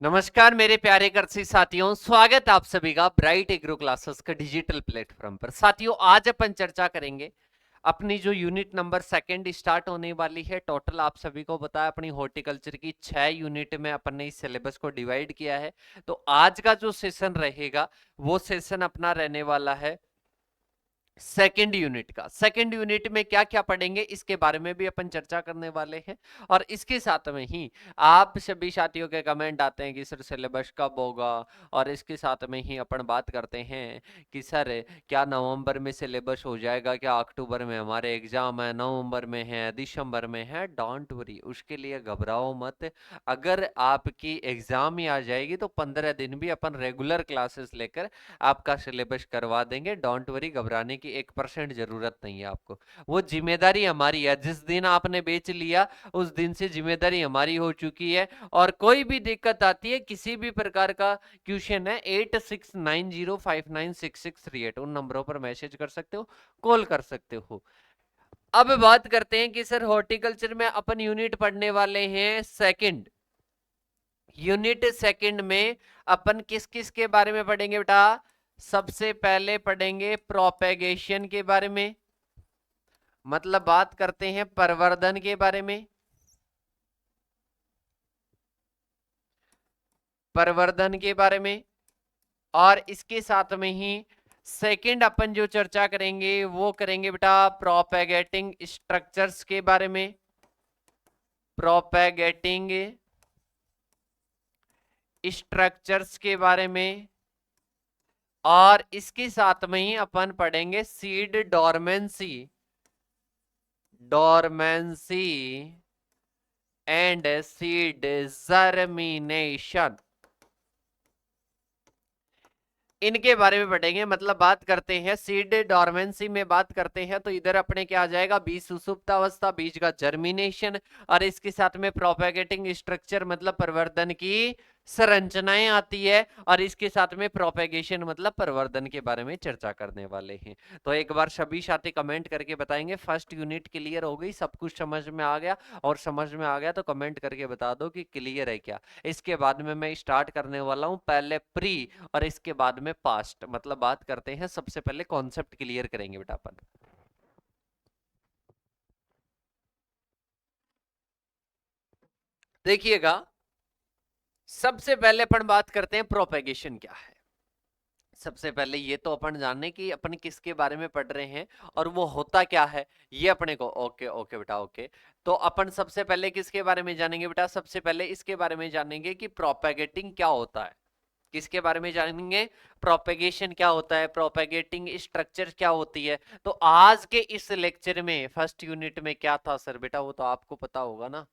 नमस्कार मेरे प्यारे कृषि साथियों, स्वागत है आप सभी का ब्राइट एग्रो क्लासेस का डिजिटल प्लेटफॉर्म पर। साथियों, आज अपन चर्चा करेंगे अपनी जो यूनिट नंबर सेकंड स्टार्ट होने वाली है। टोटल आप सभी को पता है अपनी हॉर्टिकल्चर की 6 यूनिट में अपन ने इस सिलेबस को डिवाइड किया है। तो आज का जो सेशन रहेगा वो सेशन अपना रहने वाला है सेकेंड यूनिट का। सेकेंड यूनिट में क्या क्या पढ़ेंगे इसके बारे में भी अपन चर्चा करने वाले हैं। और इसके साथ में ही आप सभी साथियों के कमेंट आते हैं कि सर सिलेबस कब होगा, और इसके साथ में ही अपन बात करते हैं कि सर क्या नवंबर में सिलेबस हो जाएगा, क्या अक्टूबर में हमारे एग्जाम है, नवंबर में है, दिसंबर में है। डोंट वरी, उसके लिए घबराओ मत। अगर आपकी एग्जाम ही आ जाएगी तो 15 दिन भी अपन रेगुलर क्लासेस लेकर आपका सिलेबस करवा देंगे। डोंट वरी, घबराने की 1% जरूरत नहीं है आपको। वो जिम्मेदारी हमारी है। जिस दिन आपने बेच लिया उस दिन से जिम्मेदारी हमारी हो चुकी है। और कोई भी दिक्कत आती है, किसी भी प्रकार का क्वेश्चन है, 8690596638 उन नंबरों पर मैसेज कर सकते हो, कॉल कर सकते हो। अब बात करते हैं कि सर हॉर्टिकल्चर में अपन यूनिट पढ़ने वाले हैं सेकंड। यूनिट सेकंड में अपन किस किस के बारे में पढ़ेंगे बेटा? सबसे पहले पढ़ेंगे प्रोपेगेशन के बारे में, मतलब बात करते हैं प्रवर्धन के बारे में। प्रवर्धन के बारे में। और इसके साथ में ही सेकंड अपन जो चर्चा करेंगे वो करेंगे बेटा प्रोपेगेटिंग स्ट्रक्चर्स के बारे में। प्रोपेगेटिंग स्ट्रक्चर्स के बारे में। और इसके साथ में ही अपन पढ़ेंगे seed dormancy, dormancy and seed germination, इनके बारे में पढ़ेंगे। मतलब बात करते हैं सीड डोरमेंसी में, बात करते हैं तो इधर अपने क्या आ जाएगा, बीज सुसुप्त अवस्था, बीज का जर्मिनेशन। और इसके साथ में प्रोपेगेटिंग स्ट्रक्चर मतलब प्रवर्धन की संरचनाएं आती है। और इसके साथ में प्रोपेगेशन मतलब प्रवर्धन के बारे में चर्चा करने वाले हैं। तो एक बार सभी साथी कमेंट करके बताएंगे फर्स्ट यूनिट क्लियर हो गई, सब कुछ समझ में आ गया? और समझ में आ गया तो कमेंट करके बता दो कि क्लियर है क्या। इसके बाद में मैं स्टार्ट करने वाला हूं पहले प्री और इसके बाद में पास्ट। मतलब बात करते हैं सबसे पहले कॉन्सेप्ट क्लियर करेंगे बेटा अपन। देखिएगा, सबसे पहले अपन बात करते हैं प्रोपेगेशन क्या है। सबसे पहले ये तो अपन जाने कि अपन किसके बारे में पढ़ रहे हैं और वो होता क्या है, ये अपने को। ओके ओके बेटा, ओके। तो अपन सबसे पहले किसके बारे में जानेंगे बेटा? सबसे पहले इसके बारे में जानेंगे कि प्रोपेगेटिंग क्या होता है। किसके बारे में जानेंगे? प्रोपेगेशन क्या होता है, प्रोपेगेटिंग स्ट्रक्चर क्या होती है। तो आज के इस लेक्चर में फर्स्ट यूनिट में क्या था सर बेटा, वो तो आपको पता होगा ना।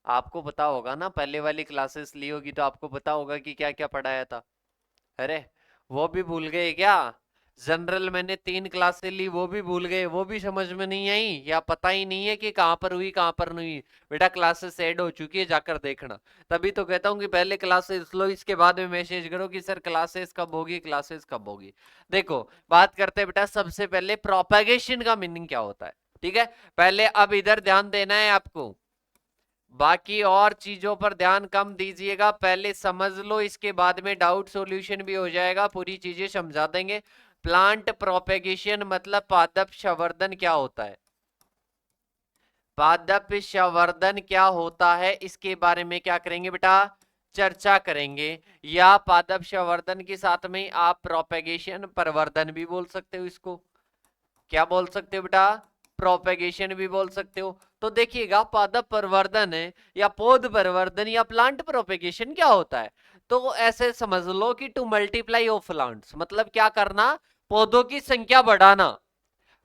आपको पता होगा ना, पहले वाली क्लासेस ली होगी तो आपको पता होगा कि क्या क्या पढ़ाया था। अरे वो भी भूल गए क्या? जनरल मैंने 3 क्लासें ली, वो भी भूल गए, वो भी समझ में नहीं आई, या पता ही नहीं है कि कहां पर हुई कहां पर नहीं हुई? बेटा क्लासेस ऐड हो चुकी है, जाकर देखना। तभी तो कहता हूं कि पहले क्लासेस लो, इसके बाद में मैसेज करो कि सर क्लासेस कब होगी, क्लासेस कब होगी। देखो, बात करते हैं बेटा सबसे पहले प्रोपेगेशन का मीनिंग क्या होता है। ठीक है, पहले अब इधर ध्यान देना है आपको, बाकी और चीजों पर ध्यान कम दीजिएगा। पहले समझ लो, इसके बाद में डाउट सॉल्यूशन भी हो जाएगा, पूरी चीजें समझा देंगे। प्लांट प्रोपेगेशन मतलब पादप संवर्धन क्या होता है। पादप संवर्धन क्या होता है इसके बारे में क्या करेंगे बेटा, चर्चा करेंगे। या पादप संवर्धन के साथ में आप प्रोपेगेशन प्रवर्धन भी बोल सकते हो इसको। क्या बोल सकते हो बेटा? प्रोपेगेशन भी बोल सकते हो। तो देखिएगा, पादप प्रवर्धन है या पौध प्रवर्धन या प्लांट प्रोपेगेशन क्या होता है। तो ऐसे समझ लो कि टू मल्टीप्लाई ऑफ प्लांट्स, मतलब क्या करना, पौधों की संख्या बढ़ाना।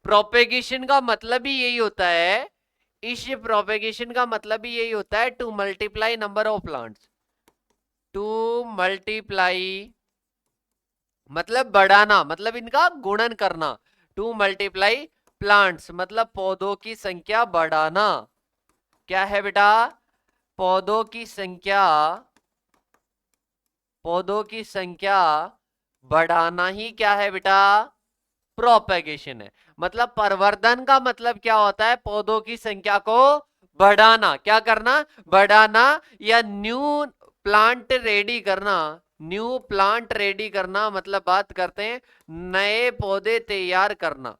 प्रोपेगेशन का मतलब ही यही होता है, इस प्रोपेगेशन का मतलब ही यही होता है to multiply number of plants. To multiply मतलब बढ़ाना, मतलब इनका गुणन करना। टू मल्टीप्लाई प्लांट्स मतलब पौधों की संख्या बढ़ाना। क्या है बेटा? पौधों की संख्या, पौधों की संख्या बढ़ाना ही क्या है बेटा, प्रोपेगेशन है। मतलब प्रवर्धन का मतलब क्या होता है, पौधों की संख्या को बढ़ाना। क्या करना? बढ़ाना। या न्यू प्लांट रेडी करना, न्यू प्लांट रेडी करना मतलब बात करते हैं नए पौधे तैयार करना।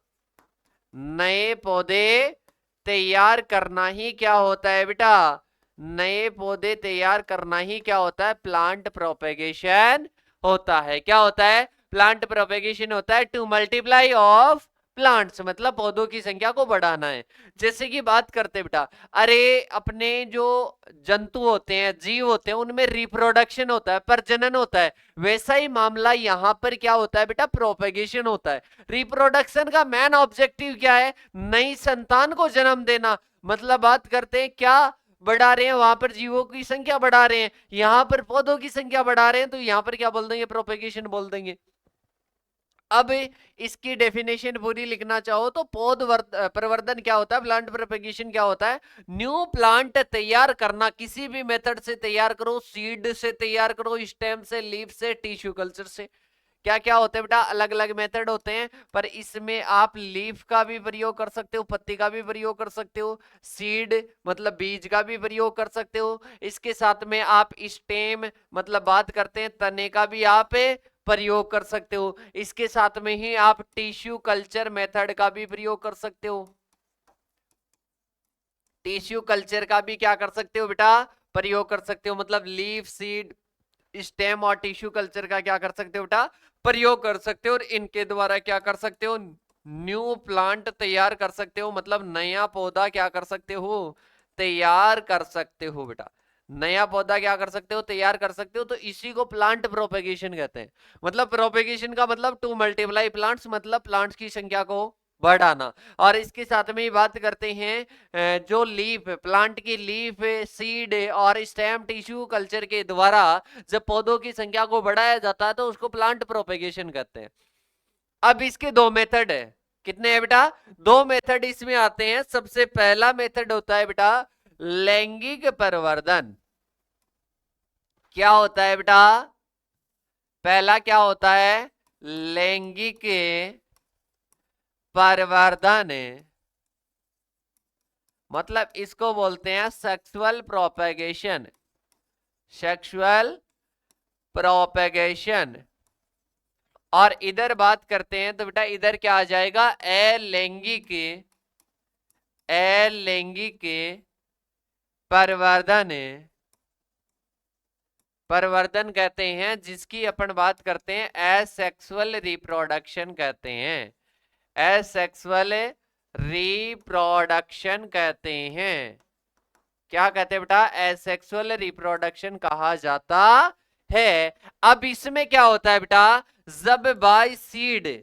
नए पौधे तैयार करना ही क्या होता है बेटा? नए पौधे तैयार करना ही क्या होता है? प्लांट प्रोपेगेशन होता है। क्या होता है? प्लांट प्रोपेगेशन होता है टू मल्टीप्लाई ऑफ प्लांट्स, मतलब पौधों की संख्या को बढ़ाना है। जैसे कि बात करते बेटा, अरे अपने जो जंतु होते हैं, जीव होते हैं, उनमें रिप्रोडक्शन होता है, प्रजनन होता है। वैसा ही मामला यहां पर क्या होता है बेटा? प्रोपेगेशन होता है। रिप्रोडक्शन का मेन ऑब्जेक्टिव क्या है? नई संतान को जन्म देना। मतलब बात करते हैं क्या बढ़ा रहे हैं? वहां पर जीवों की संख्या बढ़ा रहे हैं, यहां पर पौधों की संख्या बढ़ा रहे हैं, तो यहां पर क्या बोल देंगे? प्रोपेगेशन बोल देंगे। अब इसकी डेफिनेशन पूरी लिखना चाहो तो पौध प्रवर्धन क्या होता है? प्लांट प्रोपेगेशन क्या होता है? न्यू प्लांट तैयार करना, किसी भी मेथड से तैयार करो, सीड से तैयार करो, स्टेम से, लीफ से, टिश्यू कल्चर से। क्या क्या होते हैं बेटा? अलग अलग मेथड होते हैं, पर इसमें आप लीफ का भी प्रयोग कर सकते हो, पत्ती का भी प्रयोग कर सकते हो, सीड मतलब बीज का भी प्रयोग कर सकते हो। इसके साथ में आप स्टेम मतलब बात करते हैं तने का भी आप प्रयोग कर सकते हो। इसके साथ में ही आप टिश्यू कल्चर मेथड का भी प्रयोग कर सकते हो। टिश्यू कल्चर का भी क्या कर सकते हो बेटा? प्रयोग कर सकते हो। मतलब लीफ, सीड, स्टेम और टिश्यू कल्चर का क्या कर सकते हो बेटा? प्रयोग कर सकते हो। और इनके द्वारा क्या कर सकते हो? न्यू प्लांट तैयार कर सकते हो, मतलब नया पौधा क्या कर सकते हो? तैयार कर सकते हो बेटा। नया पौधा क्या कर सकते हो? तैयार कर सकते हो। तो इसी को प्लांट प्रोपेगेशन कहते हैं। मतलब प्रोपेगेशन का मतलब टू मल्टीप्लाई प्लांट्स, मतलब प्लांट्स की संख्या को बढ़ाना। और इसके साथ में ही बात करते हैं जो लीफ, प्लांट की लीफ, सीड और स्टेम टिश्यू कल्चर के द्वारा जब पौधों की संख्या को बढ़ाया जाता है तो उसको प्लांट प्रोपेगेशन कहते हैं। अब इसके दो मेथड है। कितने हैं बेटा? दो मेथड इसमें आते हैं। सबसे पहला मेथड होता है बेटा लैंगिक परिवर्धन। क्या होता है बेटा? पहला क्या होता है? लैंगिक परिवर्धन, मतलब इसको बोलते हैं सेक्सुअल प्रोपेगेशन। Sexual propagation. और इधर बात करते हैं तो बेटा इधर क्या आ जाएगा? अलैंगिक, अलैंगिक परिवर्धन। परिवर्तन कहते हैं जिसकी अपन बात करते हैं एसेक्सुअल रिप्रोडक्शन कहते हैं। एसेक्सुअल रिप्रोडक्शन कहते हैं। क्या कहते हैं बेटा? एसेक्सुअल रिप्रोडक्शन कहा जाता है। अब इसमें क्या होता है बेटा? जब बाय सीड,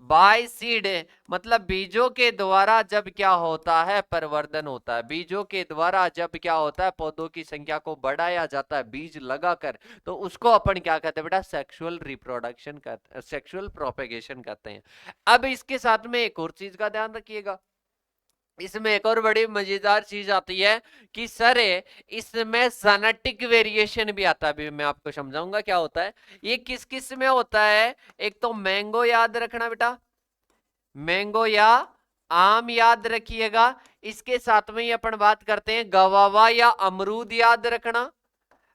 बाय सीड मतलब बीजों के द्वारा जब क्या होता है? परिवर्धन होता है। बीजों के द्वारा जब क्या होता है? पौधों की संख्या को बढ़ाया जाता है बीज लगाकर, तो उसको अपन क्या कहते हैं बेटा? सेक्सुअल रिप्रोडक्शन कहते, सेक्सुअल प्रोपेगेशन कहते हैं। अब इसके साथ में एक और चीज का ध्यान रखिएगा। इसमें एक और बड़ी मजेदार चीज आती है कि सर इसमें जेनेटिक वेरिएशन भी आता है। अभी मैं आपको समझाऊंगा क्या होता है। ये किस किस में होता है? एक तो मैंगो याद रखना बेटा, मैंगो या आम याद रखिएगा। इसके साथ में ही अपन बात करते हैं गवावा या अमरूद याद रखना।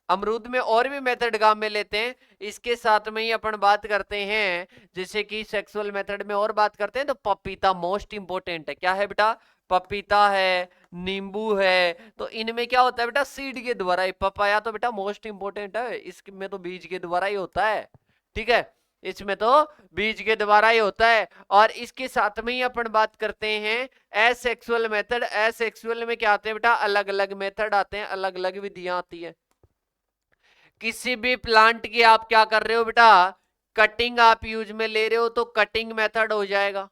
अमरूद में और भी मेथड काम में लेते हैं। इसके साथ में ही अपन बात करते हैं जैसे कि सेक्सुअल मेथड में और बात करते हैं तो पपीता मोस्ट इंपोर्टेंट है। क्या है बेटा? पपीता है, नींबू है। तो इनमें क्या होता है बेटा? सीड के द्वारा ही। पपाया तो बेटा मोस्ट इंपोर्टेंट है, इसमें तो बीज के द्वारा ही होता है। ठीक है, इसमें तो बीज के द्वारा ही होता है। और इसके साथ में ही अपन बात करते हैं एसेक्सुअल मेथड। एसेक्सुअल में क्या आते हैं बेटा? अलग अलग मेथड आते हैं, अलग अलग विधियां आती है। किसी भी प्लांट की आप क्या कर रहे हो बेटा? कटिंग आप यूज में ले रहे हो तो कटिंग मेथड हो जाएगा।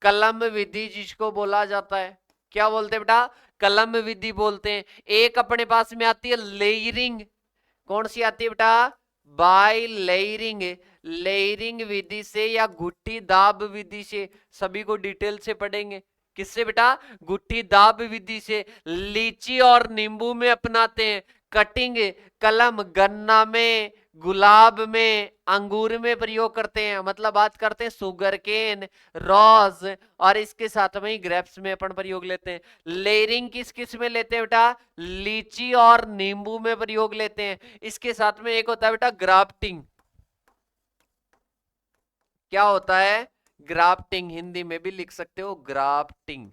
कलम विधि जिसको बोला जाता है, क्या बोलते हैं बेटा? कलम विधि बोलते हैं। एक अपने पास में आती है लेयरिंग। कौन सी आती है बेटा? Bye layering. लेयरिंग विधि से या गुट्टी दाब विधि से, सभी को डिटेल से पढ़ेंगे। किससे बेटा? गुट्टी दाब विधि से। लीची और नींबू में अपनाते हैं। कटिंग कलम गन्ना में, गुलाब में, अंगूर में प्रयोग करते हैं, मतलब बात करते हैं सुगर केन, रोज, और इसके साथ में ही ग्रेप्स में अपन प्रयोग लेते हैं। लेयरिंग किस किस में लेते हैं बेटा? लीची और नींबू में प्रयोग लेते हैं। इसके साथ में एक होता है बेटा ग्राफ्टिंग। क्या होता है? ग्राफ्टिंग, हिंदी में भी लिख सकते हो ग्राफ्टिंग।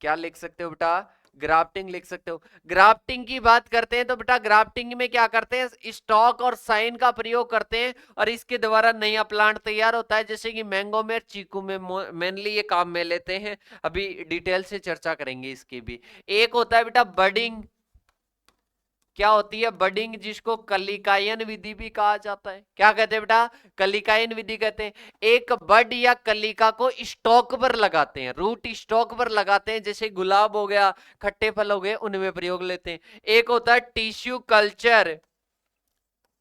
क्या लिख सकते हो बेटा? ग्राफ्टिंग लिख सकते हो। ग्राफ्टिंग की बात करते हैं तो बेटा ग्राफ्टिंग में क्या करते हैं? स्टॉक और साइन का प्रयोग करते हैं और इसके द्वारा नया प्लांट तैयार होता है, जैसे कि मैंगो में, चीकू में मेनली ये काम में लेते हैं। अभी डिटेल से चर्चा करेंगे इसकी भी। एक होता है बेटा बडिंग। क्या होती है बडिंग? जिसको कलिकायन विधि भी कहा जाता है। क्या कहते हैं बेटा? कलिकायन विधि कहते हैं। एक बड या कलिका को स्टॉक पर लगाते हैं, रूट स्टॉक पर लगाते हैं, जैसे गुलाब हो गया, खट्टे फल हो गए, उनमें प्रयोग लेते हैं। एक होता है टिश्यू कल्चर।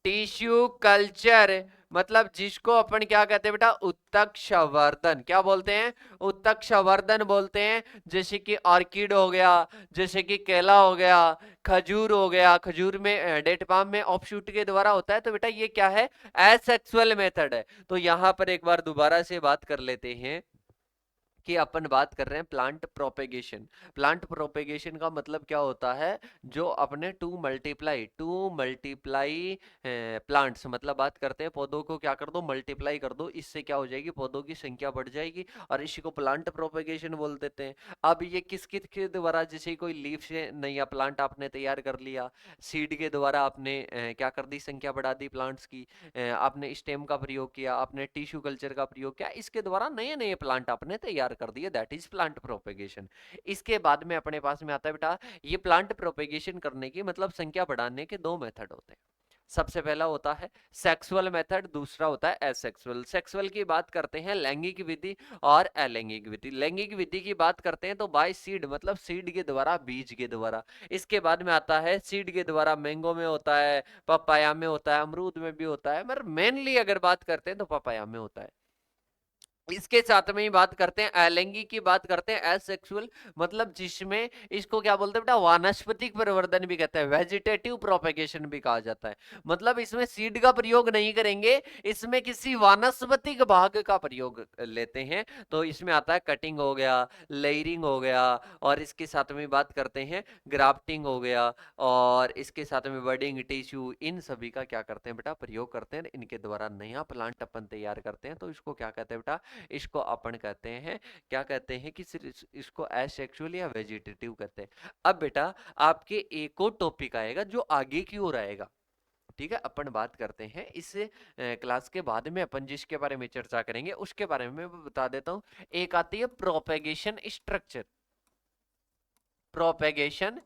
टिश्यू कल्चर मतलब जिसको अपन क्या कहते हैं बेटा? उत्तक संवर्धन। क्या बोलते हैं? उत्तक संवर्धन बोलते हैं। जैसे कि ऑर्किड हो गया, जैसे कि केला हो गया, खजूर हो गया। खजूर में डेट पाम में ऑफशूट के द्वारा होता है। तो बेटा ये क्या है? एसेक्सुअल मेथड है। तो यहां पर एक बार दोबारा से बात कर लेते हैं कि अपन बात कर रहे हैं प्लांट प्रोपेगेशन। प्लांट प्रोपेगेशन का मतलब क्या होता है? जो अपने टू मल्टीप्लाई प्लांट्स, मतलब बात करते हैं पौधों को क्या कर दो? मल्टीप्लाई कर दो। इससे क्या हो जाएगी? पौधों की संख्या बढ़ जाएगी और इसी को प्लांट प्रोपेगेशन बोल देते हैं। अब ये किस किस के द्वारा? जैसे कोई लीफ से नया प्लांट आपने तैयार कर लिया, सीड के द्वारा आपने क्या कर दी? संख्या बढ़ा दी प्लांट्स की। आपने स्टेम का प्रयोग किया, आपने टिश्यू कल्चर का प्रयोग किया, इसके द्वारा नए नए प्लांट आपने तैयार कर दिए, दैट इज प्लांट प्रोपेगेशन। इसके बाद में अपने पास में आता है बेटा ये प्लांट प्रोपेगेशन करने की मतलब संख्या बढ़ाने के दो मेथड होते हैं। सबसे पहला होता है सेक्सुअल मेथड, दूसरा होता है एसेक्सुअल। सेक्सुअल की बात करते हैं लैंगिक विधि और अलैंगिक विधि। लैंगिक विधि की बात करते हैं तो बाय सीड, मतलब सीड के द्वारा, बीज के द्वारा। इसके बाद में आता है सीड के द्वारा मैंगो में होता है, पपाया में होता है, अमरूद में भी होता है, मगर मेनली अगर बात करते हैं तो पपाया में होता है। इसके साथ में ही बात करते हैं अलैंगिक की, बात करते हैं एसेक्सुअल, मतलब जिसमें इसको क्या बोलते हैं बेटा? वानस्पतिक प्रवर्धन भी कहते हैं, वेजिटेटिव प्रोपेगेशन भी कहा जाता है। मतलब इसमें सीड का प्रयोग नहीं करेंगे, इसमें किसी वानस्पतिक भाग का प्रयोग लेते हैं। तो इसमें आता है कटिंग हो गया, लेयरिंग हो गया, और इसके साथ में बात करते हैं ग्राफ्टिंग हो गया, और इसके साथ में बडिंग, टिश्यू, इन सभी का क्या करते हैं बेटा? प्रयोग करते हैं। इनके द्वारा नया प्लांट अपन तैयार करते हैं। तो इसको क्या कहते हैं बेटा? इसको अपन कहते हैं, क्या कहते हैं कि सिर्फ इसको एसेक्सुअल या वेजिटेटिव कहते हैं। अब बेटा आपके एक और टॉपिक आएगा जो आगे की ओर आएगा, ठीक है? अपन बात करते हैं इस क्लास के बाद में अपन जिसके बारे में चर्चा करेंगे उसके बारे में मैं बता देता हूं। एक आती है प्रोपेगेशन स्ट्रक्चर। प्रोपेगेशन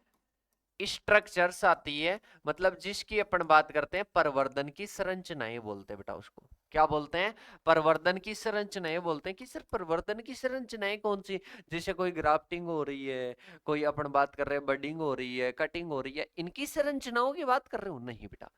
स्ट्रक्चर्स आती है, मतलब जिसकी अपन बात करते हैं प्रवर्धन की संरचनाएं बोलते हैं बेटा उसको। क्या बोलते हैं? प्रवर्धन की संरचनाएं बोलते हैं। कि सर प्रवर्धन की संरचनाएं कौन सी? जैसे कोई ग्राफ्टिंग हो रही है, कोई अपन बात कर रहे हैं बडिंग हो रही है, कटिंग हो रही है, इनकी संरचनाओं की बात कर रहे हो? नहीं बेटा,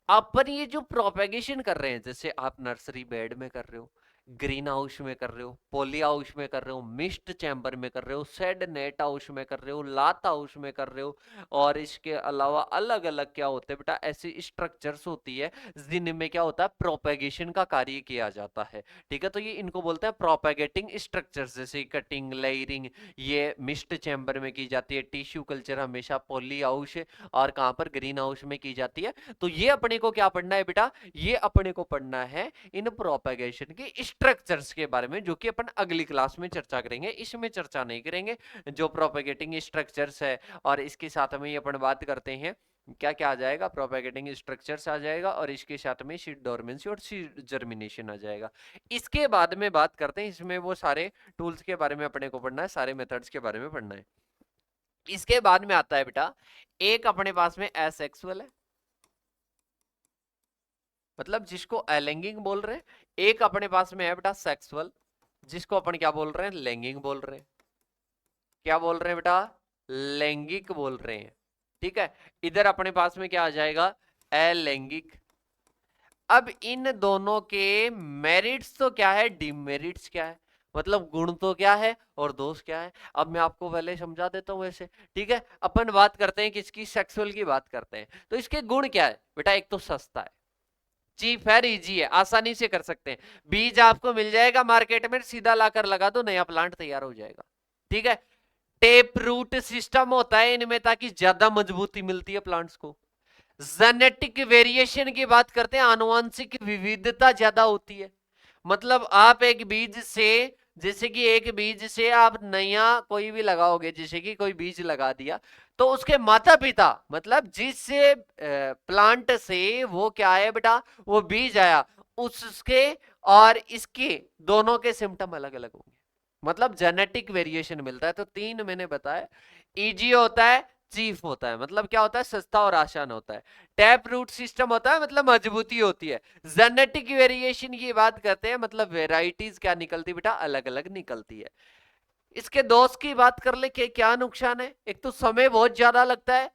अपन ये जो प्रोपेगेशन कर रहे हैं, जैसे आप नर्सरी बेड में कर रहे हो, ग्रीन हाउस में कर रहे हो, पॉली हाउस में कर रहे हो, मिस्ट चैम्बर में कर रहे हो, शेड नेट हाउस में कर रहे हो, लात हाउस में कर रहे हो, और इसके अलावा अलग अलग क्या होते हैं बेटा? ऐसी स्ट्रक्चर्स होती है जिनमें क्या होता है? प्रोपेगेशन का कार्य किया जाता है। ठीक है, तो ये इनको बोलते हैं प्रोपेगेटिंग स्ट्रक्चर्स। जैसे कटिंग, लेयरिंग ये मिस्ट चैम्बर में की जाती है, टिश्यू कल्चर हमेशा पॉली हाउस और कहां पर? ग्रीन हाउस में की जाती है। तो ये अपने को क्या पढ़ना है बेटा? ये अपने को पढ़ना है इन प्रोपेगेशन की स्ट्रक्चर्स के बारे में, जो कि अपन अगली क्लास में चर्चा करेंगे, इसमें चर्चा नहीं करेंगे। जो प्रोपेगेटिंग स्ट्रक्चर्स है, और इसके साथ में अपन बात करते हैं क्या क्या आ जाएगा? प्रोपेगेटिंग स्ट्रक्चर्स आ जाएगा, और इसके साथ में सीड डोरमेंसी और सीड जर्मिनेशन आ जाएगा। इसके बाद में बात करते हैं, इसमें वो सारे टूल्स के बारे में अपने को पढ़ना है, सारे मेथड्स के बारे में पढ़ना है। इसके बाद में आता है बेटा एक अपने पास में एसेक्सुअल है, मतलब जिसको अलैंगिक बोल रहे हैं। एक अपने पास में है बेटा सेक्सुअल, जिसको अपन क्या बोल रहे हैं? लैंगिक बोल रहे हैं। क्या बोल रहे हैं बेटा? लैंगिक बोल रहे हैं। ठीक है, इधर अपने पास में क्या आ जाएगा? अलैंगिक। अब इन दोनों के मेरिट्स तो क्या है, डिमेरिट्स क्या है? मतलब गुण तो क्या है और दोष क्या है, अब मैं आपको पहले समझा देता हूं वैसे। ठीक है, अपन बात करते हैं किसकी, सेक्सुअल की बात करते हैं। तो इसके गुण क्या है बेटा, एक तो सस्ता है, चीप है, इजी है, आसानी से कर सकते हैं। बीज आपको मिल जाएगा मार्केट में, सीधा लाकर लगा दो, नया प्लांट तैयार हो जाएगा। ठीक है, टेप रूट सिस्टम होता है इनमें ताकि ज्यादा मजबूती मिलती है प्लांट्स को। जेनेटिक वेरिएशन की बात करते हैं, आनुवंशिक विविधता ज्यादा होती है। मतलब आप एक बीज से, जैसे कि एक बीज से आप नया कोई भी लगाओगे, जैसे कि कोई बीज लगा दिया, तो उसके माता पिता मतलब जिस प्लांट से वो क्या है बेटा, वो बीज आया, उसके और इसके दोनों के सिम्टम अलग अलग होंगे। मतलब जेनेटिक वेरिएशन मिलता है। तो तीन मैंने बताया, इजी होता है, चीफ होता है, मतलब क्या होता है, सस्ता और आसान होता है। टैप रूट सिस्टम होता है, मतलब मजबूती होती है। जेनेटिक वेरिएशन की बात करते हैं, मतलब वेराइटीज क्या निकलती बेटा, अलग अलग निकलती है। इसके दोष की बात कर ले कि क्या नुकसान है, एक तो समय बहुत ज्यादा लगता है।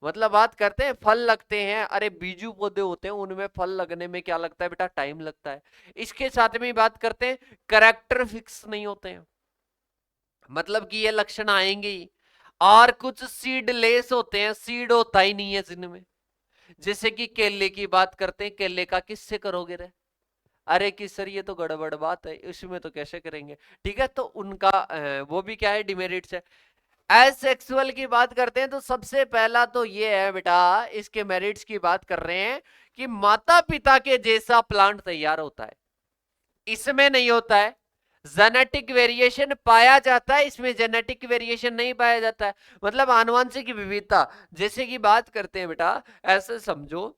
मतलब बात करते हैं फल लगते हैं, अरे बीजू पौधे होते हैं उनमें फल लगने में क्या लगता है बेटा, टाइम लगता है। इसके साथ में बात करते हैं, कैरेक्टर फिक्स नहीं होते हैं, मतलब कि ये लक्षण आएंगे ही। और कुछ सीड लेस होते हैं, सीड होता ही नहीं है जिनमें। जैसे कि केले की बात करते हैं, केले का किससे करोगे रे, अरे कि सर ये तो गड़बड़ बात है, इसमें तो कैसे करेंगे। ठीक है, तो उनका वो भी क्या है, डिमेरिट्स है। एसेक्सुअल की बात करते हैं, तो सबसे पहला तो ये है बेटा, इसके मेरिट्स की बात कर रहे हैं कि माता पिता के जैसा प्लांट तैयार होता है, इसमें नहीं होता है। जेनेटिक वेरिएशन पाया जाता है, इसमें जेनेटिक वेरिएशन नहीं पाया जाता है। मतलब आनुवंशिक विविधता, जैसे कि बात करते हैं बेटा, ऐसे समझो,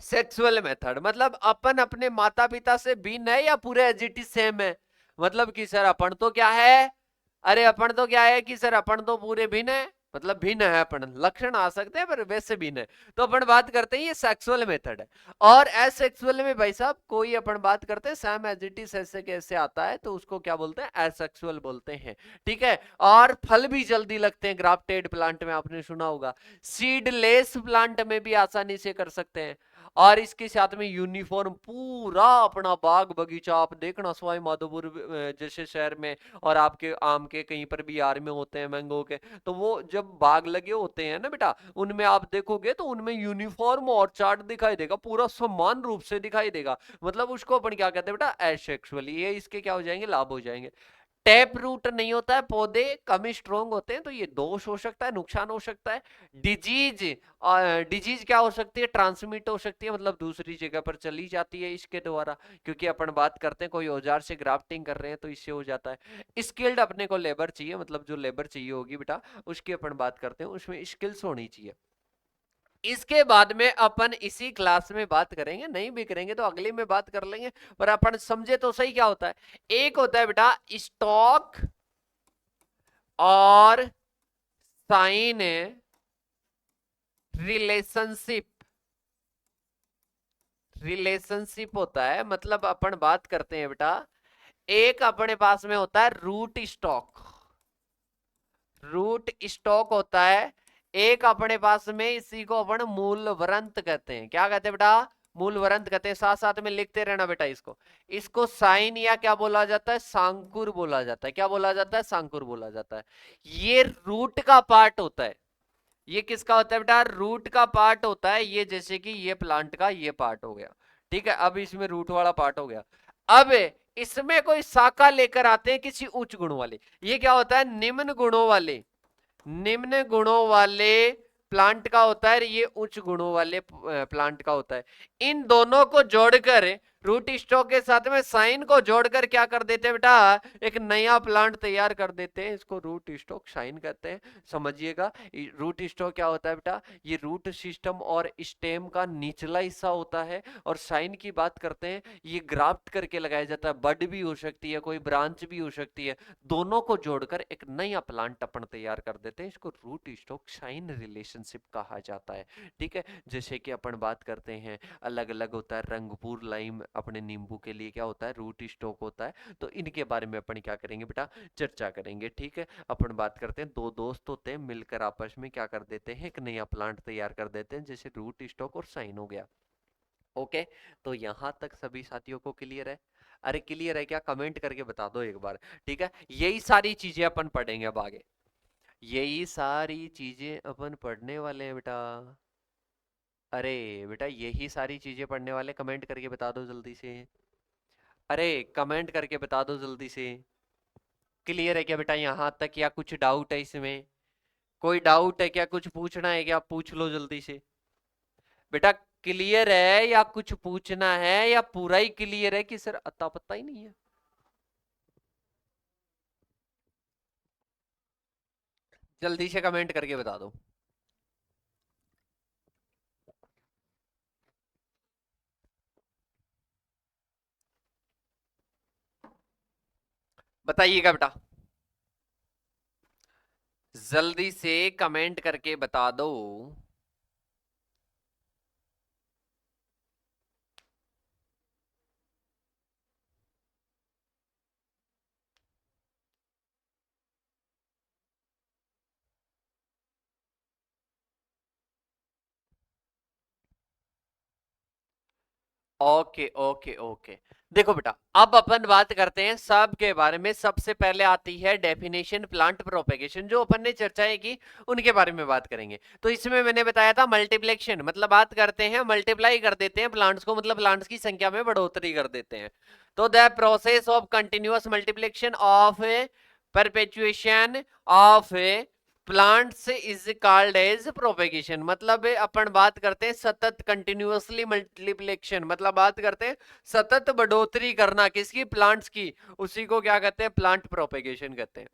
सेक्सुअल मेथड मतलब अपन अपने माता पिता से भिन्न है या पूरे एज इट इज सेम है। मतलब कि सर अपन तो क्या है, अरे अपन तो क्या है कि सर अपन तो पूरे भिन्न है, मतलब भिन्न है, अपन लक्षण आ सकते हैं पर वैसे भिन्न है। तो अपन बात करते हैं ये सेक्सुअल मेथड है। और एसेक्सुअल में भाई साहब कोई अपन बात करते हैं सेम एज इट इज ऐसे कैसे आता है, तो उसको क्या बोलते हैं, एसेक्सुअल बोलते हैं। ठीक है, और फल भी जल्दी लगते हैं, ग्राफ्टेड प्लांट में आपने सुना होगा। सीडलेस प्लांट में भी आसानी से कर सकते हैं। और इसके साथ में यूनिफॉर्म पूरा अपना बाग बगीचा आप देखना, सवाई माधोपुर जैसे शहर में, और आपके आम के कहीं पर भी यार में होते हैं, मैंगो के, तो वो जब बाग लगे होते हैं ना बेटा, उनमें आप देखोगे तो उनमें यूनिफॉर्म और चार्ट दिखाई देगा, पूरा समान रूप से दिखाई देगा। मतलब उसको अपन क्या कहते हैं बेटा, एसेक्सुअली। ये इसके क्या हो जाएंगे, लाभ हो जाएंगे। टैप रूट नहीं होता है, पौधे कम स्ट्रोंग होते हैं, तो ये दोष हो सकता है, नुकसान हो सकता है। डिजीज, डिजीज क्या हो सकती है, ट्रांसमिट हो सकती है, मतलब दूसरी जगह पर चली जाती है इसके द्वारा, क्योंकि अपन बात करते हैं कोई औजार से ग्राफ्टिंग कर रहे हैं तो इससे हो जाता है। स्किल्ड अपने को लेबर चाहिए, मतलब जो लेबर चाहिए होगी बेटा, उसकी अपन बात करते हैं, उसमें स्किल्स होनी चाहिए। इसके बाद में अपन इसी क्लास में बात करेंगे, नहीं भी करेंगे तो अगले में बात कर लेंगे, पर अपन समझे तो सही क्या होता है। एक होता है बेटा स्टॉक और साइन रिलेशनशिप, रिलेशनशिप होता है, मतलब अपन बात करते हैं बेटा, एक अपने पास में होता है रूट स्टॉक, रूट स्टॉक होता है। एक अपने पास में इसी को अपन मूल वरंत कहते हैं, क्या कहते हैं बेटा, मूल वरंत कहते हैं। साथ साथ में लिखते रहना बेटा इसको। इसको साइन या क्या बोला जाता है, सांकुर बोला जाता है, क्या बोला जाता है, सांकुर बोला जाता है। ये रूट का पार्ट होता है। ये किसका होता है बेटा, रूट का पार्ट होता है। ये जैसे कि ये प्लांट का ये पार्ट हो गया, ठीक है, अब इसमें रूट वाला पार्ट हो गया। अब इसमें कोई शाखा लेकर आते हैं किसी उच्च गुणों वाले, ये क्या होता है, निम्न गुणों वाले, निम्न गुणों वाले प्लांट का होता है, ये उच्च गुणों वाले प्लांट का होता है। इन दोनों को जोड़कर, रूट स्टॉक के साथ में साइन को जोड़कर क्या कर देते हैं बेटा, एक नया प्लांट तैयार कर देते हैं, इसको रूट स्टॉक साइन कहते हैं। समझिएगा, रूट स्टॉक क्या होता है बेटा, ये रूट सिस्टम और स्टेम का निचला हिस्सा होता है। और साइन की बात करते हैं, ये ग्राफ्ट करके लगाया जाता है, बड भी हो सकती है, कोई ब्रांच भी हो सकती है, दोनों को जोड़कर एक नया प्लांट अपन तैयार कर देते हैं, इसको रूट स्टॉक साइन रिलेशनशिप कहा जाता है। ठीक है, जैसे कि अपन बात करते हैं अलग अलग होता है, रंगपुर लाइम अपने नींबू के लिए क्या होता है, रूट स्टॉक होता है। तो इनके बारे में अपन क्या करेंगे बेटा, चर्चा करेंगे। ठीक है, अपन बात करते हैं, दो दोस्त होते हैं, मिलकर आपस में क्या कर देते हैं, एक नया प्लांट तैयार कर देते हैं, जैसे रूट स्टॉक और साइन हो गया। ओके, तो यहां तक सभी साथियों को क्लियर है। अरे क्लियर है क्या? कमेंट करके बता दो एक बार। ठीक है, यही सारी चीजें अपन पढ़ेंगे अब आगे, यही सारी चीजें अपन पढ़ने वाले हैं बेटा। अरे बेटा यही सारी चीजें पढ़ने वाले, कमेंट करके बता दो जल्दी से। अरे कमेंट करके बता दो जल्दी से। क्लियर है क्या बेटा यहाँ तक, या कुछ डाउट है इसमें? कोई डाउट है क्या, कुछ पूछना है क्या? पूछ लो जल्दी से बेटा। क्लियर है या कुछ पूछना है, या पूरा ही क्लियर है कि सर अता पता ही नहीं है? जल्दी से कमेंट करके बता दो। बताइएगा बेटा, जल्दी से कमेंट करके बता दो। ओके ओके ओके, देखो बेटा अब अपन बात करते हैं सब के बारे में। सबसे पहले आती है डेफिनेशन प्लांट प्रोपेगेशन, जो अपन ने चर्चाएं की उनके बारे में बात करेंगे। तो इसमें मैंने बताया था मल्टीप्लेक्शन, मतलब बात करते हैं मल्टीप्लाई कर देते हैं प्लांट्स को, मतलब प्लांट्स की संख्या में बढ़ोतरी कर देते हैं। तो the process of continuous multiplication of perpetuation of plants is called as propagation. मतलब अपन बात करते हैं सतत कंटिन्यूअसली मल्टीप्लिकेशन, मतलब बात करते हैं सतत बढ़ोतरी करना किसकी, प्लांट्स की, उसी को क्या कहते हैं, प्लांट प्रोपेगेशन कहते हैं।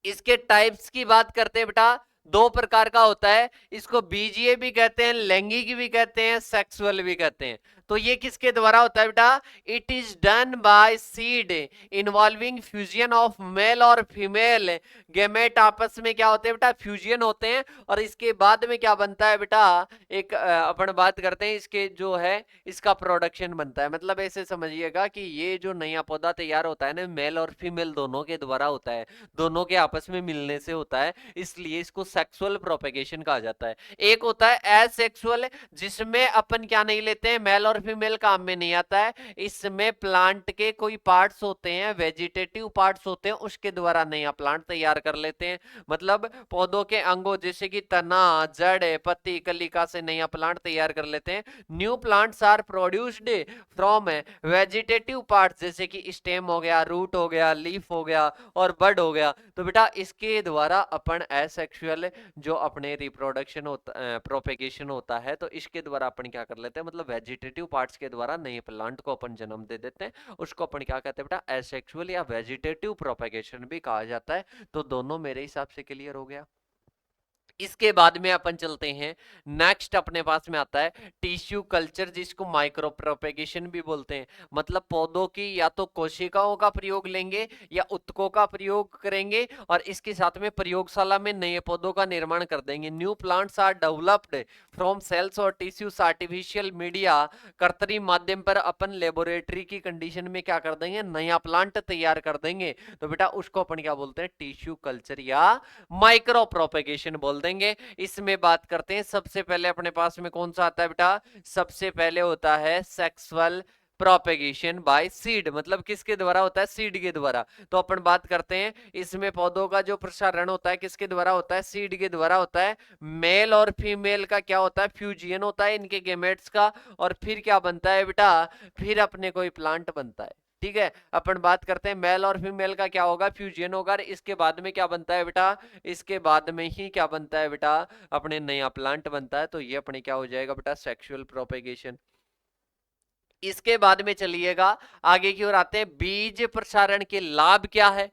इसके टाइप्स की बात करते हैं बेटा, दो प्रकार का होता है, इसको बीजीए भी कहते हैं, लैंगिक भी कहते हैं, सेक्सुअल भी कहते हैं। तो ये किसके द्वारा होता है बेटा? It is done by seed involving fusion of male और फीमेल गेमेट, आपस में क्या होते हैं बेटा, फ्यूजन होते हैं, और इसके बाद में क्या बनता है बेटा, एक अपन बात करते हैं इसके जो है इसका प्रोडक्शन बनता है। मतलब ऐसे समझिएगा कि ये जो नया पौधा तैयार होता है ना, मेल और फीमेल दोनों के द्वारा होता है, दोनों के आपस में मिलने से होता है, इसलिए इसको सेक्सुअल प्रोपेगेशन कहा जाता है। एक होता है एसेक्सुअल, जिसमें अपन क्या नहीं लेते हैं, मेल और फीमेल काम में नहीं आता है, इसमें प्लांट के कोई पार्ट्स होते हैं, वेजिटेटिव पार्ट्स होते हैं, उसके द्वारा नया प्लांट तैयार कर लेते हैं। मतलब पौधों के अंगों जैसे कि तना, जड़, पत्ती, कलिका से नया प्लांट तैयार कर लेते हैं। New plants are produced from vegetative parts, जैसे कि स्टेम हो गया, रूट हो गया, लीफ हो गया और बड हो गया। तो बेटा इसके द्वारा अपन एसेक्सुअल जो अपने रिप्रोडक्शन होता, प्रोपेगेशन होता है, तो इसके द्वारा अपन क्या कर लेते हैं, मतलब वेजिटेटिव पार्ट्स के द्वारा नए प्लांट को अपन जन्म दे देते हैं, उसको अपन क्या कहते हैं बेटा, एसेक्सुअल या वेजिटेटिव प्रोपेगेशन भी कहा जाता है। तो दोनों मेरे हिसाब से क्लियर हो गया। इसके बाद में अपन चलते हैं, नेक्स्ट अपने पास में आता है टिश्यू कल्चर, जिसको माइक्रो प्रोपेगेशन भी बोलते हैं। मतलब पौधों की या तो कोशिकाओं का प्रयोग लेंगे या उत्तकों का प्रयोग करेंगे, और इसके साथ में प्रयोगशाला में नए पौधों का निर्माण कर देंगे। New plants are developed from cells और टिश्यूज आर्टिफिशियल मीडिया, कृत्रिम माध्यम पर अपन लेबोरेटरी की कंडीशन में क्या कर देंगे, नया प्लांट तैयार कर देंगे। तो बेटा उसको अपन क्या बोलते हैं, टिश्यू कल्चर या माइक्रो प्रोपेगेशन बोल देंगे। इसमें बात करते हैं, सबसे पहले अपने पास में कौन सा आता है बेटा, सबसे पहले होता है सेक्सुअल प्रोपेगेशन बाय सीड, मतलब किसके द्वारा होता है, सीड के द्वारा। तो अपन बात करते हैं इसमें पौधों का जो प्रसारण होता है किसके द्वारा होता है, सीड के द्वारा होता है। मेल और फीमेल का क्या होता है, फ्यूजन होता है इनके गेमेट्स का, और फिर क्या बनता है बेटा, फिर अपने कोई प्लांट बनता है। ठीक है, अपन बात करते हैं मेल और फीमेल का क्या होगा, फ्यूजन होगा, इसके बाद में क्या बनता है बेटा, इसके बाद में ही क्या बनता है बेटा, अपने नया प्लांट बनता है। तो ये अपने क्या हो जाएगा बेटा, सेक्सुअल प्रोपेगेशन। इसके बाद में चलिएगा आगे की ओर आते हैं, बीज प्रसारण के लाभ क्या है।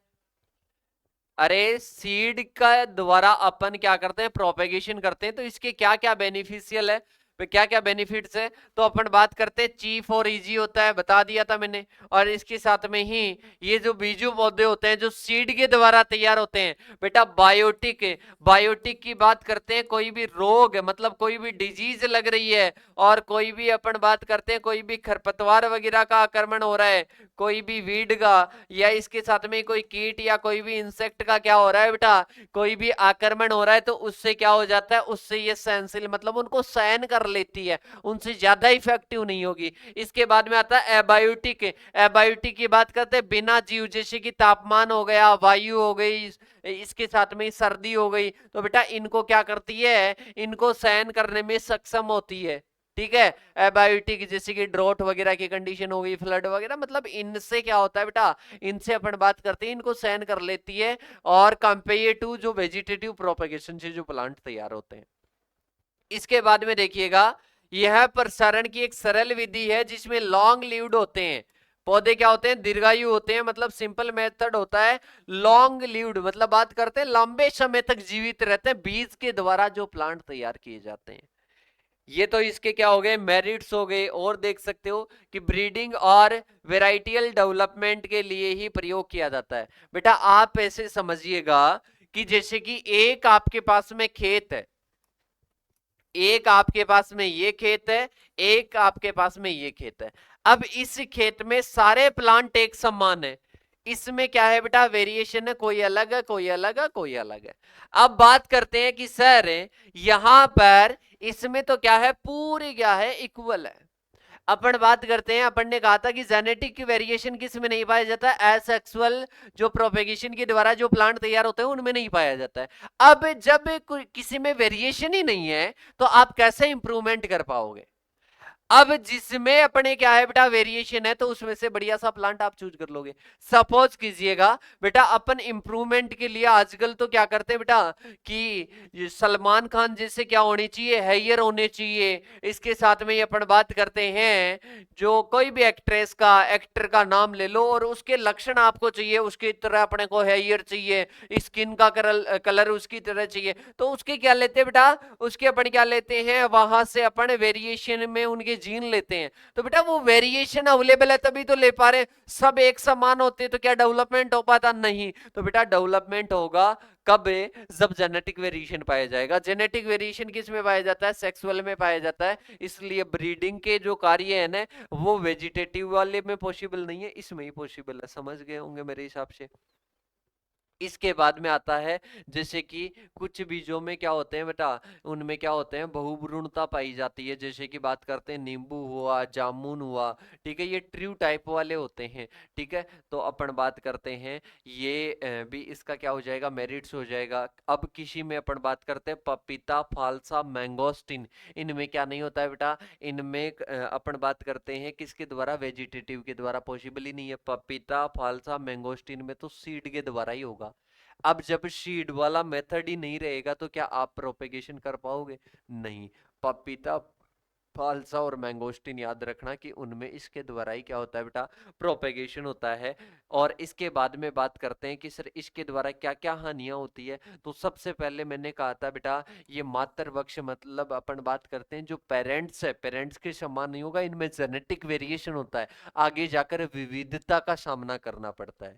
अरे सीड का द्वारा अपन क्या करते हैं, प्रोपेगेशन करते हैं, तो इसके क्या क्या बेनिफिशियल है, क्या क्या बेनिफिट्स है। तो अपन बात करते हैं चीफ और इजी होता है, बता दिया था मैंने, और इसके साथ में ही ये जो बीजू पौधे होते हैं जो सीड के द्वारा तैयार होते हैं बेटा, बायोटिक, बायोटिक की बात करते हैं, कोई भी रोग मतलब कोई भी डिजीज लग रही है, और कोई भी अपन बात करते हैं कोई भी खरपतवार वगैरह का आक्रमण हो रहा है, कोई भी वीड का, या इसके साथ में कोई कीट या कोई भी इंसेक्ट का क्या हो रहा है बेटा, कोई भी आक्रमण हो रहा है, तो उससे क्या हो जाता है, उससे ये सहनशील मतलब उनको सहन कर कर लेती है, उनसे ज्यादा इफेक्टिव नहीं होगी। इसके बाद में आता है एबायोटिक। एबायोटिक की बात करते हैं बिना जीव, जैसे कि तापमान हो गया, वायु हो गई, इसके साथ में सर्दी हो गई, तो बेटा इनको क्या करती है, इनको सहन करने में सक्षम होती है। ठीक है, एबायोटिक जैसे कि ड्रॉट वगैरह की कंडीशन हो गई, फ्लड वगैरह, मतलब इनसे क्या होता है बेटा, इनसे अपन बात करते हैं, इनको सहन कर लेती है। और कंपेयर टू जो वेजिटेटिव प्रोपेगेशन से जो प्लांट तैयार होते हैं। इसके बाद में देखिएगा, यह प्रसारण की एक सरल विधि है जिसमें लॉन्ग लिव्ड होते हैं पौधे, क्या होते हैं, दीर्घायु होते हैं, मतलब सिंपल मेथड होता है लॉन्ग लिव्ड, मतलब बात करते हैं लंबे समय तक जीवित रहते हैं, बीज के द्वारा जो प्लांट तैयार किए जाते हैं। ये तो इसके क्या हो गए, मेरिट्स हो गए। और देख सकते हो कि ब्रीडिंग और वेराइटियल डेवलपमेंट के लिए ही प्रयोग किया जाता है। बेटा आप ऐसे समझिएगा कि जैसे कि एक आपके पास में खेत है, एक आपके पास में ये खेत है, एक आपके पास में ये खेत है। अब इस खेत में सारे प्लांट एक समान है, इसमें क्या है बेटा, वेरिएशन है, कोई अलग है, कोई अलग है, कोई अलग है। अब बात करते हैं कि सर यहां पर इसमें तो क्या है, पूरी क्या है, इक्वल है। अपन बात करते हैं, अपन ने कहा था कि जेनेटिक वेरिएशन किस में नहीं पाया जाता, एसेक्सुअल जो प्रोपेगेशन के द्वारा जो प्लांट तैयार होते हैं उनमें नहीं पाया जाता है। अब जब किसी में वेरिएशन ही नहीं है तो आप कैसे इंप्रूवमेंट कर पाओगे। अब जिसमें अपने क्या है बेटा, वेरिएशन है, तो उसमें से बढ़िया सा प्लांट आप चूज कर लोगे। सपोज कीजिएगा बेटा, अपन इंप्रूवमेंट के लिए आजकल तो क्या करते हैं बेटा, कि सलमान खान जैसे क्या होनी चाहिए, हेयर होने चाहिए। इसके साथ में अपन बात करते हैं, जो कोई भी एक्ट्रेस का, एक्टर का नाम ले लो और उसके लक्षण आपको चाहिए, उसकी तरह अपने को हेयर चाहिए, स्किन का कलर उसकी तरह चाहिए, तो उसके क्या लेते हैं बेटा, उसके अपन क्या लेते हैं, वहां से अपन वेरिएशन में उनके जीन लेते हैं। तो बेटा वो वेरिएशन अवेलेबल है तभी तो ले पा रहे, सब एक समान होते तो क्या डेवलपमेंट हो पाता, नहीं। तो बेटा डेवलपमेंट होगा कब, जब जेनेटिक वेरिएशन पाया जाएगा। जेनेटिक वेरिएशन किस में पाया जाता है, सेक्सुअल में पाया जाता है। इसलिए ब्रीडिंग के जो कार्य है ना, वो वेजिटेटिव वाले में पॉसिबल नहीं है, इसमें ही पॉसिबल है। समझ गए होंगे मेरे हिसाब से। इसके बाद में आता है, जैसे कि कुछ बीजों में क्या होते हैं बेटा, उनमें क्या होते हैं, बहुभ्रूणता पाई जाती है। जैसे कि बात करते हैं, नींबू हुआ, जामुन हुआ, ठीक है, ये ट्रू टाइप वाले होते हैं। ठीक है, तो अपन बात करते हैं, ये भी इसका क्या हो जाएगा, मेरिट्स हो जाएगा। अब किसी में अपन बात करते हैं, पपीता, फालसा, मैंगोस्टिन, इनमें क्या नहीं होता है बेटा, इनमें अपन बात करते हैं किसके द्वारा, वेजिटेटिव के द्वारा, पॉसिबल ही नहीं है। पपीता, फालसा, मैंगोस्टिन में तो सीड के द्वारा ही होगा। अब जब सीड वाला मेथड ही नहीं रहेगा तो क्या आप प्रोपेगेशन कर पाओगे, नहीं। पपीता, फालसा और मैंगोस्टिन याद रखना कि उनमें इसके द्वारा ही क्या होता है बेटा, प्रोपेगेशन होता है। और इसके बाद में बात करते हैं कि सर इसके द्वारा क्या क्या हानियां होती है। तो सबसे पहले मैंने कहा था बेटा, ये मातृ वृक्ष, मतलब अपन बात करते हैं जो पेरेंट्स है, पेरेंट्स के समान नहीं होगा, इनमें जेनेटिक वेरिएशन होता है, आगे जाकर विविधता का सामना करना पड़ता है।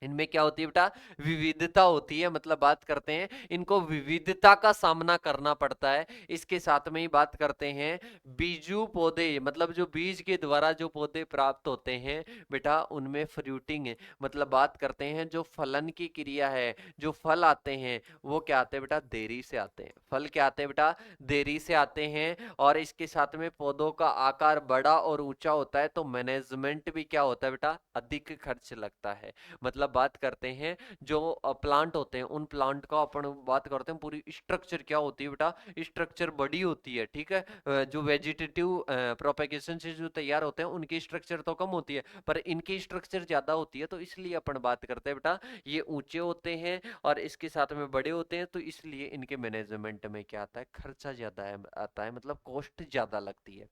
इनमें क्या होती है बेटा, विविधता होती है, मतलब बात करते हैं इनको विविधता का सामना करना पड़ता है। इसके साथ में ही बात करते हैं बीजू पौधे, मतलब जो बीज के द्वारा जो पौधे प्राप्त होते हैं बेटा, उनमें फ्रूटिंग है, मतलब बात करते हैं जो फलन की क्रिया है, जो फल आते हैं वो क्या आते हैं बेटा, देरी से आते हैं। फल क्या आते हैं बेटा, देरी से आते हैं। और इसके साथ में पौधों का आकार बड़ा और ऊंचा होता है, तो मैनेजमेंट भी क्या होता है बेटा, अधिक खर्च लगता है। मतलब बात करते हैं जो प्लांट होते हैं, उन प्लांट का अपन बात करते हैं, पूरी स्ट्रक्चर क्या होती है बेटा, स्ट्रक्चर बड़ी होती है। ठीक है, जो वेजिटेटिव प्रोपेगेशन से जो तैयार होते हैं उनकी स्ट्रक्चर तो कम होती है, पर इनकी स्ट्रक्चर ज्यादा होती है, तो इसलिए अपन बात करते हैं बेटा, ये ऊंचे होते हैं और इसके साथ में बड़े होते हैं, तो इसलिए इनके मैनेजमेंट में क्या आता है, खर्चा ज्यादा आता है, मतलब कॉस्ट ज्यादा लगती है।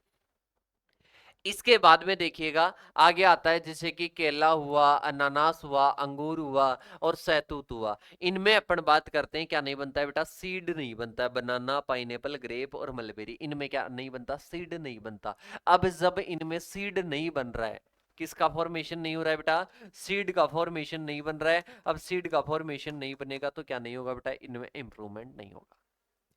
इसके बाद में देखिएगा, आगे आता है जैसे कि केला हुआ, अनानास हुआ, अंगूर हुआ और सहतूत हुआ। इनमें अपन बात करते हैं क्या नहीं बनता है बेटा, सीड नहीं बनता है। बनाना, पाइनएप्पल, ग्रेप और मलबेरी, इनमें क्या नहीं बनता, सीड नहीं बनता। अब जब इनमें सीड नहीं बन रहा है, किसका फॉर्मेशन नहीं हो रहा है बेटा, सीड का फॉर्मेशन नहीं बन रहा है। अब सीड का फॉर्मेशन नहीं बनेगा तो क्या नहीं होगा बेटा, इनमें इंप्रूवमेंट नहीं होगा।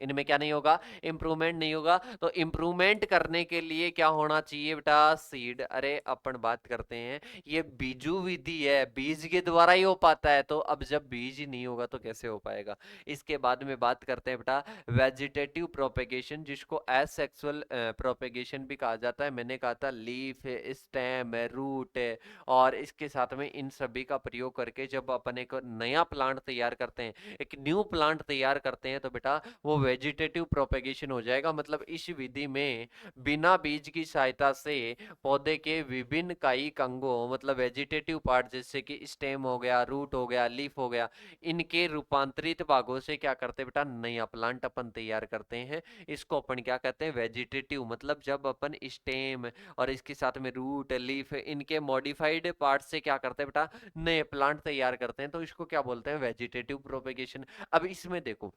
इनमें क्या नहीं होगा, इंप्रूवमेंट नहीं होगा। तो इंप्रूवमेंट करने के लिए क्या होना चाहिए बेटा, सीड। अरे अपन बात करते हैं ये बीजू विधि है, बीज के द्वारा ही हो पाता है, तो अब जब बीज ही नहीं होगा तो कैसे हो पाएगा। इसके बाद में बात करते हैं बेटा वेजिटेटिव प्रोपेगेशन, जिसको एसेक्सुअल प्रोपेगेशन भी कहा जाता है। मैंने कहा था लीफ है, स्टेम है, रूट है, और इसके साथ में इन सभी का प्रयोग करके जब अपन एक नया प्लांट तैयार करते हैं, एक न्यू प्लांट तैयार करते हैं, तो बेटा वो वेजिटेटिव प्रोपेगेशन हो जाएगा। मतलब इस विधि में बिना बीज की सहायता से पौधे के विभिन्न कायिक अंगों, मतलब वेजिटेटिव पार्ट जैसे कि स्टेम हो गया, रूट हो गया, लीफ हो गया, इनके रूपांतरित भागों से क्या करते हैं बेटा, नया प्लांट अपन तैयार करते हैं। इसको अपन क्या कहते हैं, वेजिटेटिव। मतलब जब अपन स्टेम और इसके साथ में रूट, लीफ, इनके मॉडिफाइड पार्ट से क्या करते हैं बेटा, नए प्लांट तैयार करते हैं, तो इसको क्या बोलते हैं, वेजिटेटिव प्रोपेगेशन। अब इसमें देखो,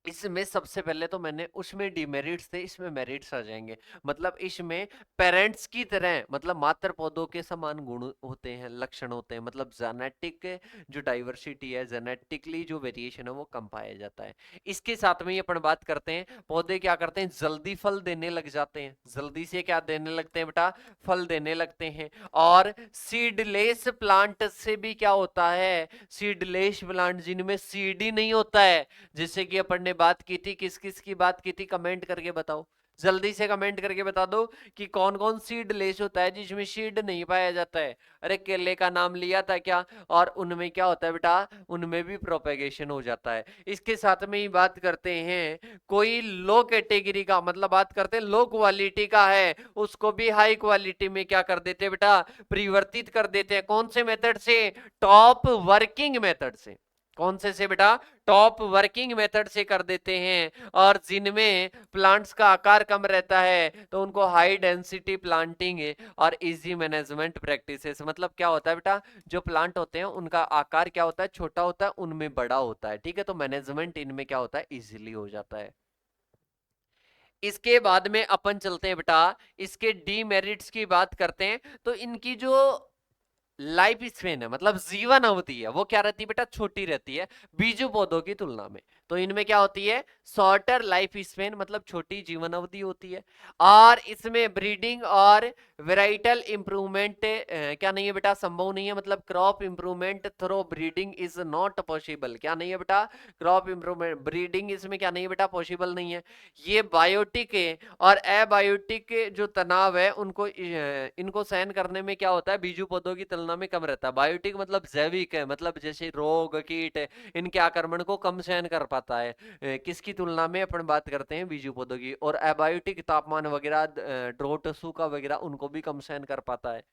इसमें सबसे पहले तो मैंने उसमें डिमेरिट्स थे, इसमें मेरिट्स आ जाएंगे। मतलब इसमें पेरेंट्स की तरह, मतलब मात्र पौधों के समान गुण होते हैं, लक्षण होते हैं। मतलब जेनेटिक जो डाइवर्सिटी है, जेनेटिकली जो वेरिएशन है वो कम पाया जाता है। इसके साथ में ही अपन बात करते हैं, पौधे क्या करते हैं, जल्दी फल देने लग जाते हैं। जल्दी से क्या देने लगते हैं बेटा, फल देने लगते हैं। और सीडलेस प्लांट से भी क्या होता है, सीडलेस प्लांट जिनमें सीड ही नहीं होता है, जिससे कि अपन ने बात की थी, किस किस की बात की थी, कमेंट करके बताओ, जल्दी से कमेंट करके बता दो कि कौन कौन सीड लेस होता है जिसमें सीड नहीं पाया जाता है। अरे केले का नाम लिया था क्या, और उनमें क्या होता है बेटा, उनमें भी प्रोपेगेशन हो जाता है। इसके साथ में ही बात करते हैं, कोई लो कैटेगरी का, मतलब बात करते हैं लो क्वालिटी का है, उसको भी हाई क्वालिटी में क्या कर देते हैं बेटा, परिवर्तित कर देते हैं। कौन से मेथड से, टॉप वर्किंग मेथड से। कौन से बेटा, टॉप वर्किंग मेथड से कर देते हैं। और जिनमें प्लांट्स का आकार कम रहता है तो उनको हाई डेंसिटी प्लांटिंग और इजी मैनेजमेंट प्रैक्टिसेस। मतलब क्या होता है बेटा, जो प्लांट होते हैं उनका आकार क्या होता है, छोटा होता है, उनमें बड़ा होता है, ठीक है। तो मैनेजमेंट इनमें क्या होता है, इजीली हो जाता है। इसके बाद में अपन चलते हैं बेटा, इसके डीमेरिट्स की बात करते हैं। तो इनकी जो लाइफ स्पेन है, मतलब जीवन अवधि है, वो क्या रहती है बेटा, छोटी रहती है बीजू पौधों की तुलना में। तो इनमें क्या होती है, शॉर्टर लाइफ स्पेन, मतलब छोटी जीवन अवधि होती है। और इसमें ब्रीडिंग और वेराइटल इंप्रूवमेंट क्या नहीं है बेटा, संभव नहीं है। मतलब crop improvement through breeding is not possible. क्या नहीं है बेटा, क्रॉप इंप्रूवमेंट, ब्रीडिंग इसमें क्या नहीं है बेटा, पॉसिबल नहीं है। ये बायोटिक और एबायोटिक जो तनाव है उनको इनको सहन करने में क्या होता है, बीजू पौधों की तुलना में कम रहता है। बायोटिक मतलब जैविक है, मतलब जैसे रोग कीट इनके आक्रमण को कम सहन कर पाता है। किसकी तुलना में अपन बात करते हैं, बीजू पौधों की। और एबायोटिक तापमान वगैरह, ड्रोट, सूखा वगैरह, उनको भी कम सहन कर पाता है।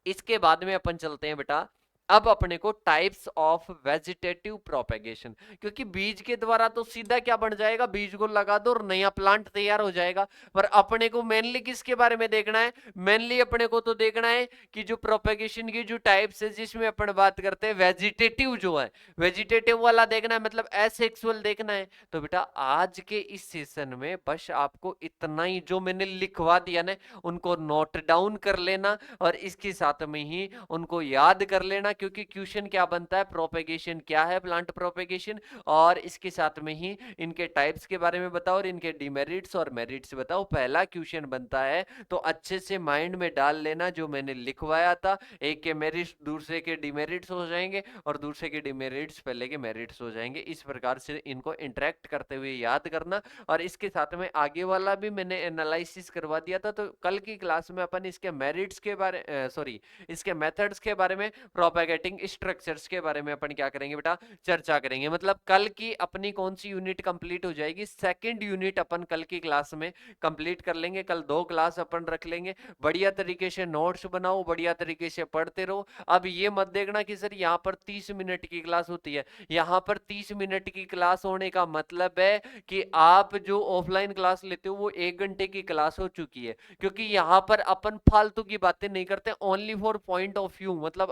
इसके बाद में अपन चलते हैं बेटा, अब अपने को टाइप्स ऑफ वेजिटेटिव प्रोपेगेशन, क्योंकि बीज के द्वारा तो सीधा क्या बन जाएगा, बीज को लगा दो और नया प्लांट तैयार हो जाएगा। पर अपने को मेनली किसके बारे में देखना है, मेनली अपने को तो देखना है कि जो प्रोपेगेशन की जो टाइप्स है, जिसमें अपन बात करते हैं वेजिटेटिव जो है, वेजिटेटिव वाला देखना है, मतलब एसेक्सुअल देखना है। तो बेटा आज के इस सेशन में बस आपको इतना ही जो मैंने लिखवा दिया ना, उनको नोट डाउन कर लेना और इसके साथ में ही उनको याद कर लेना। क्योंकि क्वेश्चन क्या बनता है, प्रोपेगेशन क्या है, प्लांट प्रोपेगेशन, और इसके साथ में ही इनके टाइप्स के बारे में बताओ और इनके डिमेरिट्स और मेरिट्स बताओ। पहला क्वेश्चन बनता है तो अच्छे से माइंड में डाल लेना जो मैंने लिखवाया था। एक के मेरिट्स दूसरे के डिमेरिट्स हो जाएंगे और दूसरे के डिमेरिट्स पहले के मेरिट्स हो जाएंगे। इस प्रकार से इनको इंटरेक्ट करते हुए याद करना। और इसके साथ में आगे वाला भी मैंने एनालिसिस करवा दिया था, तो कल की क्लास में अपन इसके मेरिट्स के बारे सॉरी इसके मेथड्स के बारे में, प्रोपेगेटिंग स्ट्रक्चर्स के बारे में अपन क्या करेंगे बेटा, चर्चा करेंगे। मतलब कल की अपनी कौन सी यूनिट कंप्लीट हो जाएगी, सेकंड यूनिट अपन कल की क्लास में कंप्लीट कर लेंगे। कल 2 क्लास अपन रख लेंगे। बढ़िया तरीके से नोट्स बनाओ, बढ़िया तरीके से पढ़ते रहो। अब ये मत देखना कि सर यहाँ पर 30 मिनट की क्लास होती है। यहाँ पर 30 मिनट की क्लास होने का मतलब है कि आप जो ऑफलाइन क्लास लेते हो वो 1 घंटे की क्लास हो चुकी है। क्योंकि यहाँ पर अपन फालतू की बातें नहीं करते, only for point of view, मतलब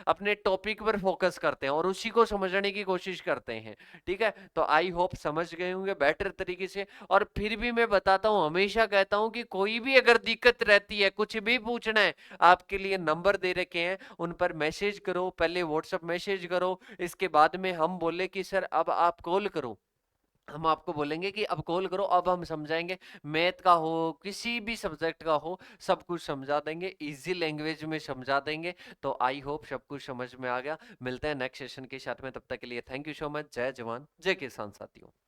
अपने टॉपिक पर फोकस करते हैं और उसी को समझने की कोशिश करते हैं। ठीक है, तो आई होप समझ गए होंगे बेटर तरीके से। और फिर भी मैं बताता हूं, हमेशा कहता हूं कि कोई भी अगर दिक्कत रहती है, कुछ भी पूछना है, आपके लिए नंबर दे रखे हैं, उन पर मैसेज करो। पहले व्हाट्सएप मैसेज करो, इसके बाद में हम बोले कि सर अब आप कॉल करो, हम आपको बोलेंगे कि अब कॉल करो, अब हम समझाएंगे, मैथ का हो किसी भी सब्जेक्ट का हो, सब कुछ समझा देंगे, इजी लैंग्वेज में समझा देंगे। तो आई होप सब कुछ समझ में आ गया। मिलते हैं नेक्स्ट सेशन के साथ में, तब तक के लिए थैंक यू सो मच। जय जवान जय किसान साथियों।